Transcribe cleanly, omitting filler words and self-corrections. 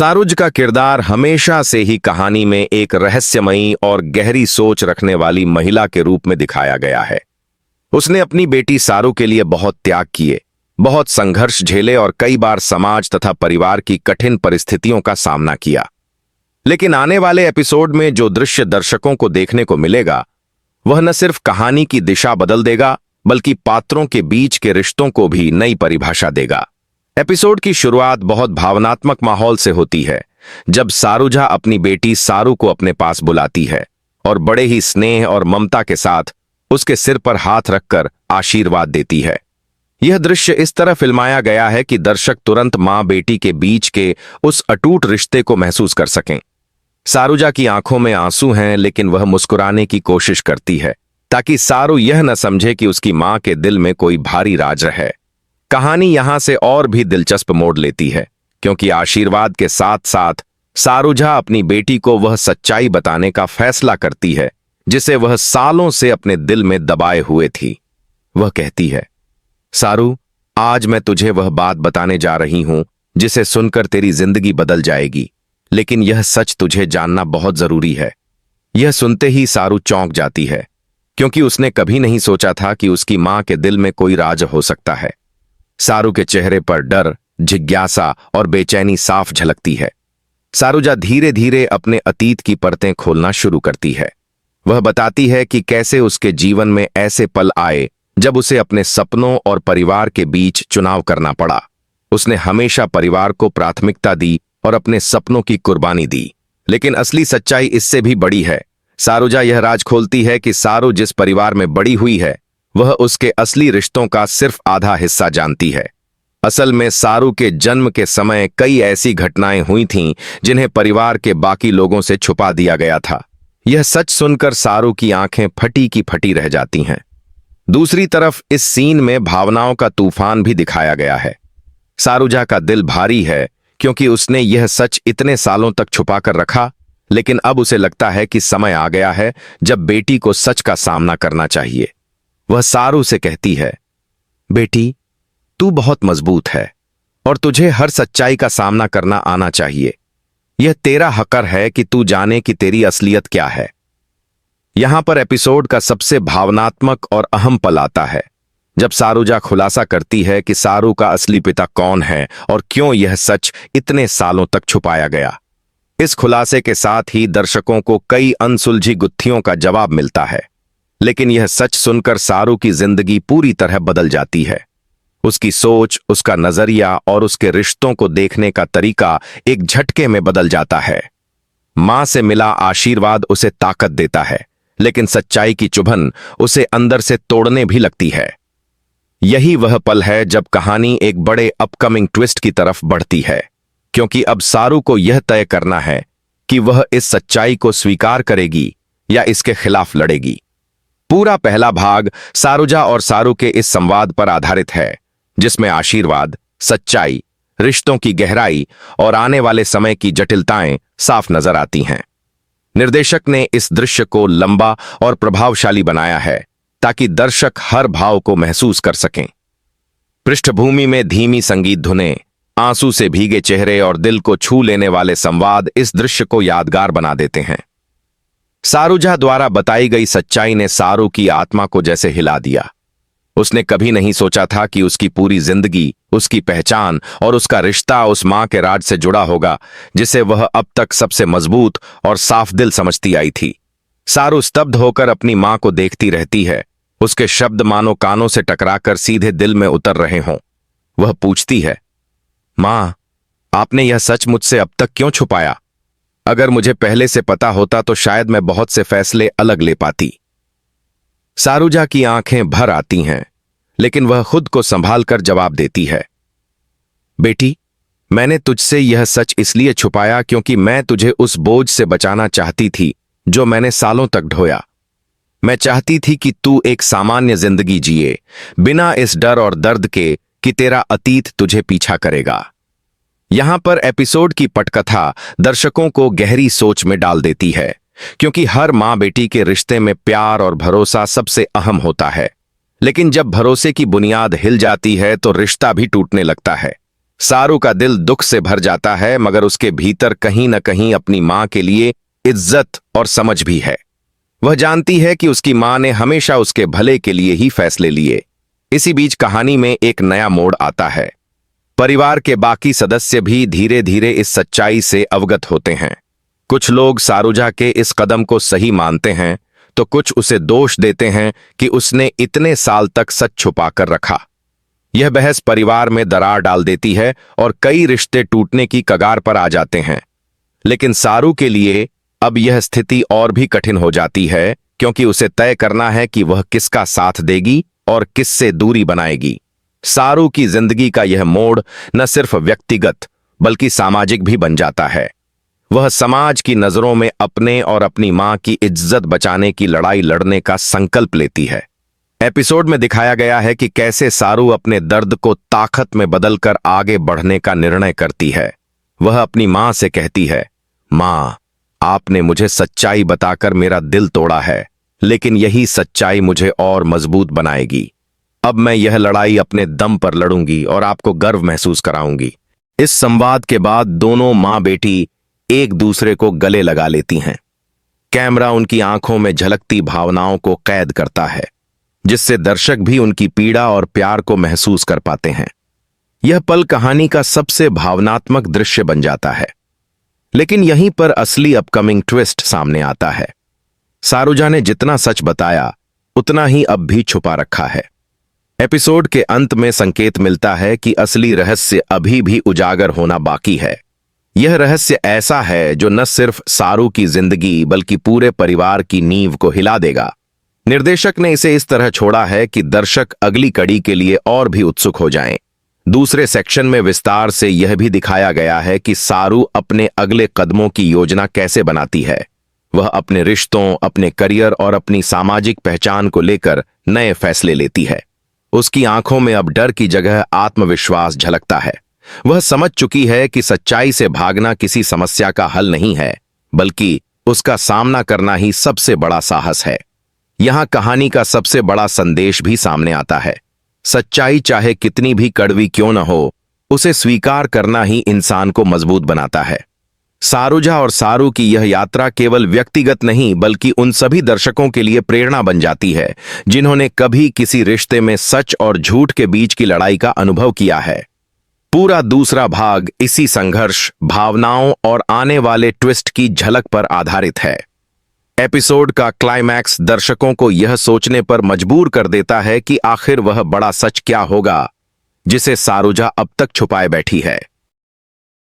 सारुज का किरदार हमेशा से ही कहानी में एक रहस्यमयी और गहरी सोच रखने वाली महिला के रूप में दिखाया गया है। उसने अपनी बेटी सारू के लिए बहुत त्याग किए, बहुत संघर्ष झेले और कई बार समाज तथा परिवार की कठिन परिस्थितियों का सामना किया। लेकिन आने वाले एपिसोड में जो दृश्य दर्शकों को देखने को मिलेगा वह न सिर्फ कहानी की दिशा बदल देगा बल्कि पात्रों के बीच के रिश्तों को भी नई परिभाषा देगा। एपिसोड की शुरुआत बहुत भावनात्मक माहौल से होती है, जब सारुजा अपनी बेटी सारू को अपने पास बुलाती है और बड़े ही स्नेह और ममता के साथ उसके सिर पर हाथ रखकर आशीर्वाद देती है। यह दृश्य इस तरह फिल्माया गया है कि दर्शक तुरंत मां बेटी के बीच के उस अटूट रिश्ते को महसूस कर सकें। सारुजा की आंखों में आंसू हैं, लेकिन वह मुस्कुराने की कोशिश करती है ताकि सारू यह न समझे कि उसकी मां के दिल में कोई भारी राज है। कहानी यहां से और भी दिलचस्प मोड़ लेती है, क्योंकि आशीर्वाद के साथ साथ सारुजा अपनी बेटी को वह सच्चाई बताने का फैसला करती है जिसे वह सालों से अपने दिल में दबाए हुए थी। वह कहती है, सारू, आज मैं तुझे वह बात बताने जा रही हूं जिसे सुनकर तेरी जिंदगी बदल जाएगी, लेकिन यह सच तुझे जानना बहुत जरूरी है। यह सुनते ही सारू चौंक जाती है, क्योंकि उसने कभी नहीं सोचा था कि उसकी मां के दिल में कोई राज हो सकता है। सारू के चेहरे पर डर, जिज्ञासा और बेचैनी साफ झलकती है। सारुजा धीरे धीरे अपने अतीत की परतें खोलना शुरू करती है। वह बताती है कि कैसे उसके जीवन में ऐसे पल आए जब उसे अपने सपनों और परिवार के बीच चुनाव करना पड़ा। उसने हमेशा परिवार को प्राथमिकता दी और अपने सपनों की कुर्बानी दी, लेकिन असली सच्चाई इससे भी बड़ी है। सारुजा यह राज खोलती है कि सारू जिस परिवार में बड़ी हुई है वह उसके असली रिश्तों का सिर्फ आधा हिस्सा जानती है। असल में सारू के जन्म के समय कई ऐसी घटनाएं हुई थीं जिन्हें परिवार के बाकी लोगों से छुपा दिया गया था। यह सच सुनकर सारू की आंखें फटी की फटी रह जाती हैं। दूसरी तरफ इस सीन में भावनाओं का तूफान भी दिखाया गया है। सारुजा का दिल भारी है क्योंकि उसने यह सच इतने सालों तक छुपा कर रखा, लेकिन अब उसे लगता है कि समय आ गया है जब बेटी को सच का सामना करना चाहिए। वह सारू से कहती है, बेटी, तू बहुत मजबूत है और तुझे हर सच्चाई का सामना करना आना चाहिए। यह तेरा हक़ है कि तू जाने कि तेरी असलियत क्या है। यहां पर एपिसोड का सबसे भावनात्मक और अहम पल आता है, जब सारुजा खुलासा करती है कि सारू का असली पिता कौन है और क्यों यह सच इतने सालों तक छुपाया गया। इस खुलासे के साथ ही दर्शकों को कई अनसुलझी गुत्थियों का जवाब मिलता है, लेकिन यह सच सुनकर सारू की जिंदगी पूरी तरह बदल जाती है। उसकी सोच, उसका नजरिया और उसके रिश्तों को देखने का तरीका एक झटके में बदल जाता है। मां से मिला आशीर्वाद उसे ताकत देता है, लेकिन सच्चाई की चुभन उसे अंदर से तोड़ने भी लगती है। यही वह पल है जब कहानी एक बड़े अपकमिंग ट्विस्ट की तरफ बढ़ती है, क्योंकि अब सारू को यह तय करना है कि वह इस सच्चाई को स्वीकार करेगी या इसके खिलाफ लड़ेगी। पूरा पहला भाग सारुजा और सारू के इस संवाद पर आधारित है, जिसमें आशीर्वाद, सच्चाई, रिश्तों की गहराई और आने वाले समय की जटिलताएं साफ नजर आती हैं। निर्देशक ने इस दृश्य को लंबा और प्रभावशाली बनाया है ताकि दर्शक हर भाव को महसूस कर सकें। पृष्ठभूमि में धीमी संगीत धुनें, आंसू से भीगे चेहरे और दिल को छू लेने वाले संवाद इस दृश्य को यादगार बना देते हैं। सारुजा द्वारा बताई गई सच्चाई ने सारू की आत्मा को जैसे हिला दिया। उसने कभी नहीं सोचा था कि उसकी पूरी जिंदगी, उसकी पहचान और उसका रिश्ता उस मां के राज से जुड़ा होगा जिसे वह अब तक सबसे मजबूत और साफ दिल समझती आई थी। सारू स्तब्ध होकर अपनी मां को देखती रहती है। उसके शब्द मानो कानों से टकराकर सीधे दिल में उतर रहे हों। वह पूछती है, मां, आपने यह सच मुझसे अब तक क्यों छुपाया? अगर मुझे पहले से पता होता तो शायद मैं बहुत से फैसले अलग ले पाती। सारुजा की आंखें भर आती हैं, लेकिन वह खुद को संभाल कर जवाब देती है, बेटी, मैंने तुझसे यह सच इसलिए छुपाया क्योंकि मैं तुझे उस बोझ से बचाना चाहती थी जो मैंने सालों तक ढोया। मैं चाहती थी कि तू एक सामान्य जिंदगी जिए, बिना इस डर और दर्द के कि तेरा अतीत तुझे पीछा करेगा। यहां पर एपिसोड की पटकथा दर्शकों को गहरी सोच में डाल देती है, क्योंकि हर मां बेटी के रिश्ते में प्यार और भरोसा सबसे अहम होता है। लेकिन जब भरोसे की बुनियाद हिल जाती है तो रिश्ता भी टूटने लगता है। सारू का दिल दुख से भर जाता है, मगर उसके भीतर कहीं न कहीं अपनी मां के लिए इज्जत और समझ भी है। वह जानती है कि उसकी मां ने हमेशा उसके भले के लिए ही फैसले लिए। इसी बीच कहानी में एक नया मोड़ आता है। परिवार के बाकी सदस्य भी धीरे धीरे इस सच्चाई से अवगत होते हैं। कुछ लोग सारूजा के इस कदम को सही मानते हैं, तो कुछ उसे दोष देते हैं कि उसने इतने साल तक सच छुपाकर रखा। यह बहस परिवार में दरार डाल देती है और कई रिश्ते टूटने की कगार पर आ जाते हैं। लेकिन सारू के लिए अब यह स्थिति और भी कठिन हो जाती है, क्योंकि उसे तय करना है कि वह किसका साथ देगी और किससे दूरी बनाएगी। सारू की जिंदगी का यह मोड़ न सिर्फ व्यक्तिगत बल्कि सामाजिक भी बन जाता है। वह समाज की नजरों में अपने और अपनी मां की इज्जत बचाने की लड़ाई लड़ने का संकल्प लेती है। एपिसोड में दिखाया गया है कि कैसे सारू अपने दर्द को ताकत में बदलकर आगे बढ़ने का निर्णय करती है। वह अपनी मां से कहती है, मां, आपने मुझे सच्चाई बताकर मेरा दिल तोड़ा है, लेकिन यही सच्चाई मुझे और मजबूत बनाएगी। अब मैं यह लड़ाई अपने दम पर लड़ूंगी और आपको गर्व महसूस कराऊंगी। इस संवाद के बाद दोनों मां बेटी एक दूसरे को गले लगा लेती हैं। कैमरा उनकी आंखों में झलकती भावनाओं को कैद करता है, जिससे दर्शक भी उनकी पीड़ा और प्यार को महसूस कर पाते हैं। यह पल कहानी का सबसे भावनात्मक दृश्य बन जाता है। लेकिन यहीं पर असली अपकमिंग ट्विस्ट सामने आता है। सारूजा ने जितना सच बताया, उतना ही अब भी छुपा रखा है। एपिसोड के अंत में संकेत मिलता है कि असली रहस्य अभी भी उजागर होना बाकी है। यह रहस्य ऐसा है जो न सिर्फ सारू की जिंदगी बल्कि पूरे परिवार की नींव को हिला देगा। निर्देशक ने इसे इस तरह छोड़ा है कि दर्शक अगली कड़ी के लिए और भी उत्सुक हो जाएं। दूसरे सेक्शन में विस्तार से यह भी दिखाया गया है कि सारू अपने अगले कदमों की योजना कैसे बनाती है। वह अपने रिश्तों, अपने करियर और अपनी सामाजिक पहचान को लेकर नए फैसले लेती है। उसकी आंखों में अब डर की जगह आत्मविश्वास झलकता है। वह समझ चुकी है कि सच्चाई से भागना किसी समस्या का हल नहीं है, बल्कि उसका सामना करना ही सबसे बड़ा साहस है। यहां कहानी का सबसे बड़ा संदेश भी सामने आता है। सच्चाई चाहे कितनी भी कड़वी क्यों न हो, उसे स्वीकार करना ही इंसान को मजबूत बनाता है। सारूजा और सारू की यह यात्रा केवल व्यक्तिगत नहीं बल्कि उन सभी दर्शकों के लिए प्रेरणा बन जाती है जिन्होंने कभी किसी रिश्ते में सच और झूठ के बीच की लड़ाई का अनुभव किया है। पूरा दूसरा भाग इसी संघर्ष, भावनाओं और आने वाले ट्विस्ट की झलक पर आधारित है। एपिसोड का क्लाइमैक्स दर्शकों को यह सोचने पर मजबूर कर देता है कि आखिर वह बड़ा सच क्या होगा जिसे सारूजा अब तक छुपाए बैठी है।